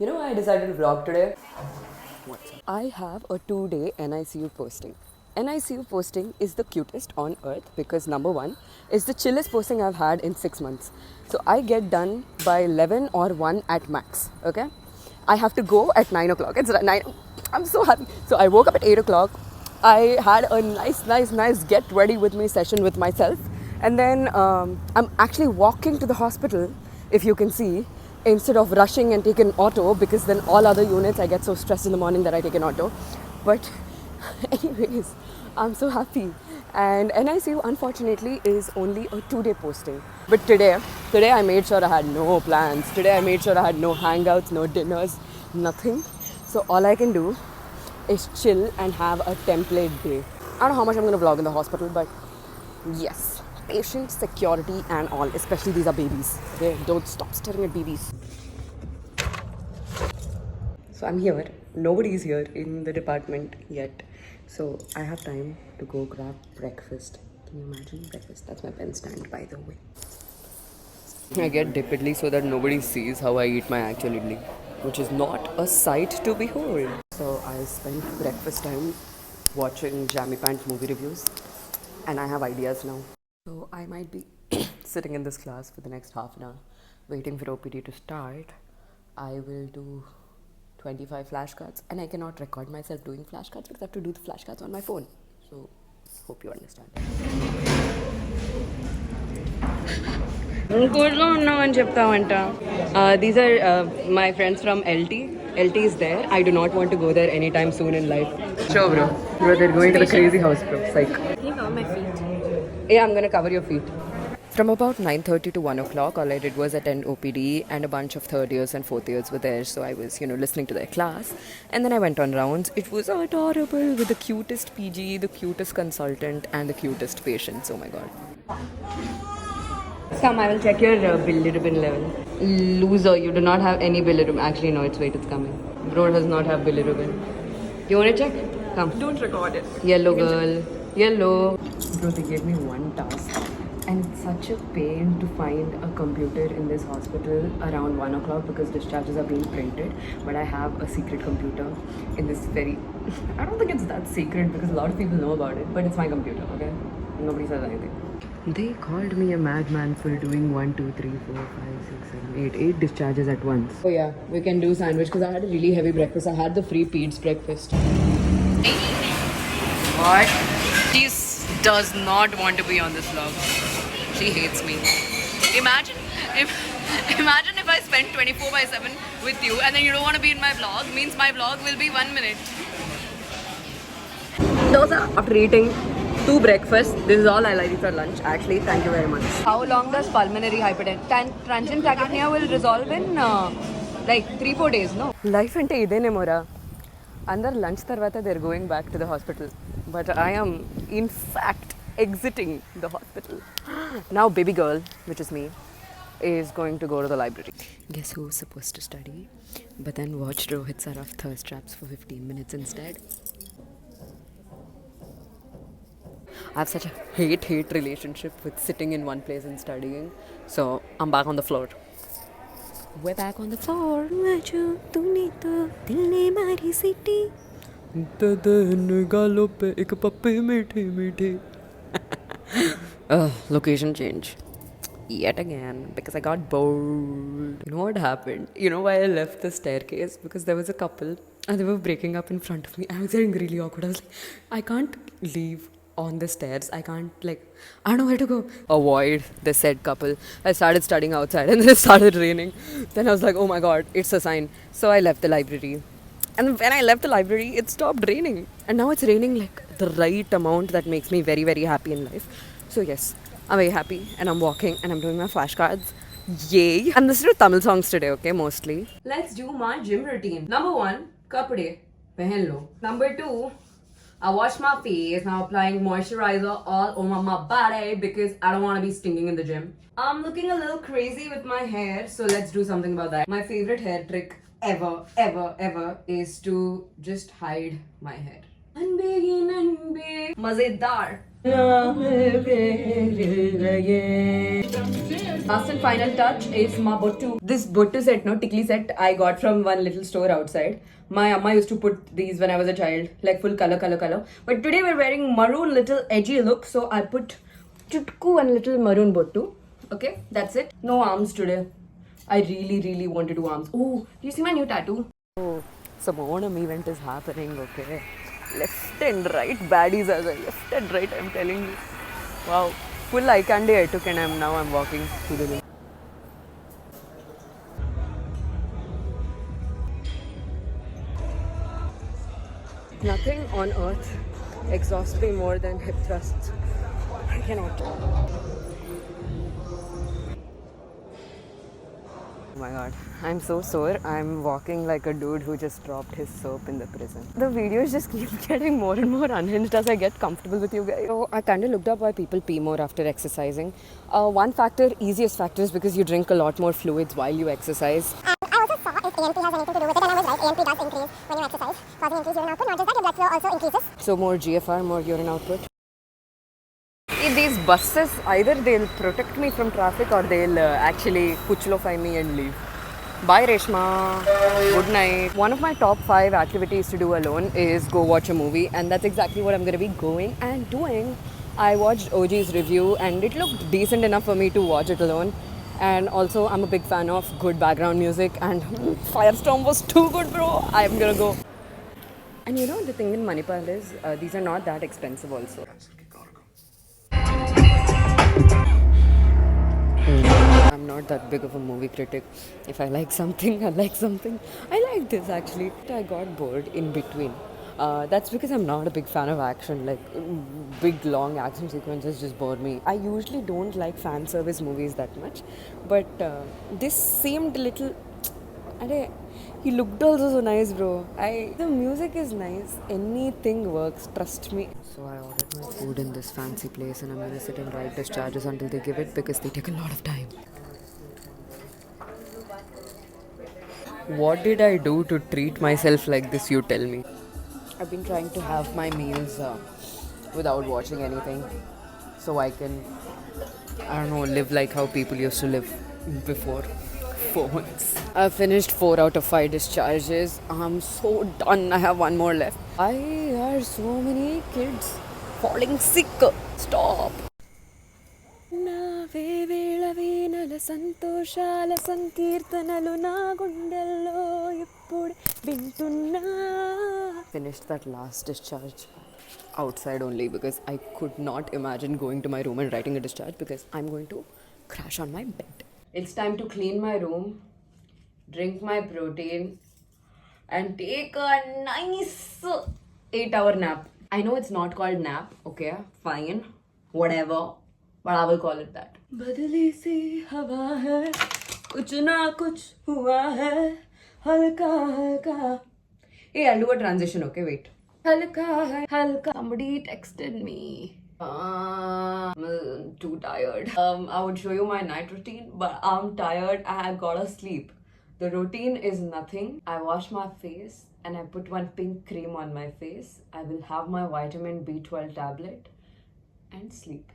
You know why I decided to vlog today? What's up? I have a 2-day NICU posting. NICU posting is the cutest on earth because number one, it's the chillest posting I've had in 6 months. So I get done by 11 or 1 at max, okay? I have to go at 9 o'clock. It's 9. I'm so happy. So I woke up at 8 o'clock. I had a nice get ready with me session with myself. And then I'm actually walking to the hospital, if you can see, instead of rushing and taking auto, because then all other units I get so stressed in the morning that I take an auto. But anyways, I'm so happy. And NICU unfortunately is only a 2-day posting. But today I made sure I had no plans. Today I made sure I had no hangouts, no dinners, nothing. So all I can do is chill and have a template day. I don't know how much I'm going to vlog in the hospital, but yes, patient security and all, especially these are babies. Okay, don't stop staring at babies. So I'm here. Nobody's here in the department yet. So I have time to go grab breakfast. Can you imagine breakfast? That's my pen stand, by the way. I get dip idli so that nobody sees how I eat my actual idli, which is not a sight to behold. So I spent breakfast time watching Jammy Pants movie reviews, and I have ideas now. So I might be sitting in this class for the next half an hour, waiting for OPD to start. I will do 25 flashcards, and I cannot record myself doing flashcards because I have to do the flashcards on my phone. So hope you understand. These are my friends from LT. LT is there. I do not want to go there anytime soon in life. Sure, bro. Bro, they're going to the crazy house, bro. Psych. Can you cover my feet? Yeah, I'm gonna cover your feet. From about 9:30 to 1 o'clock, all I did was attend OPD, and a bunch of third years and fourth years were there. So I was, listening to their class. And then I went on rounds. It was adorable with the cutest PG, the cutest consultant, and the cutest patients. Oh my god. Come, I will check your bilirubin level. Loser, you do not have any bilirubin. Actually, no, wait, it's coming. Bro does not have bilirubin. You want to check? Come. Don't record it. Yellow girl. Yellow. Bro, they gave me one task. And it's such a pain to find a computer in this hospital around 1 o'clock because discharges are being printed. But I have a secret computer in this very... I don't think it's that secret because a lot of people know about it. But it's my computer, okay? Nobody says anything. They called me a madman for doing 1, 2, 3, 4, 5, 6, 7, 8 discharges at once. Oh yeah, we can do sandwich because I had a really heavy breakfast. I had the free Pete's breakfast. What? She does not want to be on this vlog. She hates me. Imagine if I spend 24/7 with you and then you don't want to be in my vlog, means my vlog will be 1 minute. Dosa. After eating 2 breakfasts, this is all I'll eat for lunch. Actually, thank you very much. How long does pulmonary hypertension, transient tachypnea will resolve in like 3-4 days, no? Life ante idene mora. Under lunch tarvata they're going back to the hospital. But I am in fact exiting the hospital. Now baby girl, which is me, is going to go to the library. Guess who's supposed to study? But then watched Rohit Saraf thirst traps for 15 minutes instead. I have such a hate relationship with sitting in one place and studying. So I'm back on the floor. We're back on the floor. Location change. Yet again, because I got bored. You know what happened? You know why I left the staircase? Because there was a couple and they were breaking up in front of me. I was getting really awkward. I was like, I can't leave on the stairs. I can't, I don't know where to go. Avoid the said couple. I started studying outside and then it started raining. Then I was like, oh my god, it's a sign. So I left the library. And when I left the library, it stopped raining. And now it's raining like the right amount that makes me very, very happy in life. So yes, I'm very happy and I'm walking and I'm doing my flashcards. Yay! I'm listening to Tamil songs today, okay, mostly. Let's do my gym routine. Number 1, kapde pehen lo. Number 2, I wash my face. Now applying moisturizer all over my body because I don't want to be stinking in the gym. I'm looking a little crazy with my hair, so let's do something about that. My favorite hair trick ever is to just hide my hair. I मजेदार. Last and final touch is my bottu. This bottu set, no tikli set, I got from one little store outside. My amma used to put these when I was a child, like full color. But today we're wearing maroon, little edgy look, so I put chutku and little maroon bottu. Okay, that's it. No arms today. I really want to do arms. Oh, do you see my new tattoo? Oh, some Onam event is happening, okay? Left and right, baddies as well. Left and right, I'm telling you. Wow, full eye candy I took and now I'm walking to the room. Nothing on earth exhausts me more than hip thrusts. I cannot. Oh my god, I'm so sore. I'm walking like a dude who just dropped his soap in the prison. The videos just keep getting more and more unhinged as I get comfortable with you guys. So I kind of looked up why people pee more after exercising. One factor, easiest factor, is because you drink a lot more fluids while you exercise. I also saw if ANP has anything to do with it, and I was right. ANP does increase when you exercise, causing increased urine output. Not just that, your blood flow also increases. So more GFR, more urine output. These buses, either they'll protect me from traffic or they'll actually puchlofy me and leave. Bye Reshma, good night. One of my top 5 activities to do alone is go watch a movie, and that's exactly what I'm going to be going and doing. I watched OG's review and it looked decent enough for me to watch it alone. And also I'm a big fan of good background music, and Firestorm was too good, bro. I'm gonna go. And you know the thing in Manipal is these are not that expensive also. I'm not that big of a movie critic. If I like something, I like something. I like this actually. I got bored in between. That's because I'm not a big fan of action. Like big long action sequences just bore me. I usually don't like fan service movies that much, but this seemed a little. He looked also so nice, bro. The music is nice. Anything works. Trust me. So I ordered my food in this fancy place, and I'm gonna sit and write discharges until they give it because they take a lot of time. What did I do to treat myself like this? You tell me. I've been trying to have my meals without watching anything, so I can, I don't know, live like how people used to live before phones. I've finished 4 out of 5 discharges. I'm so done. I have one more left. Why are so many kids falling sick? Stop. సంతోషాల సంకీర్తనలు నా గుండెల్లో ఇప్పుడు వింటున్నా. Finished that last discharge outside only because I could not imagine going to my room and writing a discharge because I'm going to crash on my bed. It's time to clean my room, drink my protein, and take a nice 8-hour nap. I know it's not called nap, okay, fine, whatever, but I will call it that. बदली सी हवा है, कुछ ना कुछ हुआ है, हल्का हल्का. Hey, I'll do a transition, okay, wait. हल्का है, हल्का. Somebody texted me. I'm too tired. I would show you my night routine, but I'm tired. I gotta sleep. The routine is nothing. I wash my face and I put one pink cream on my face. I will have my vitamin B12 tablet and sleep.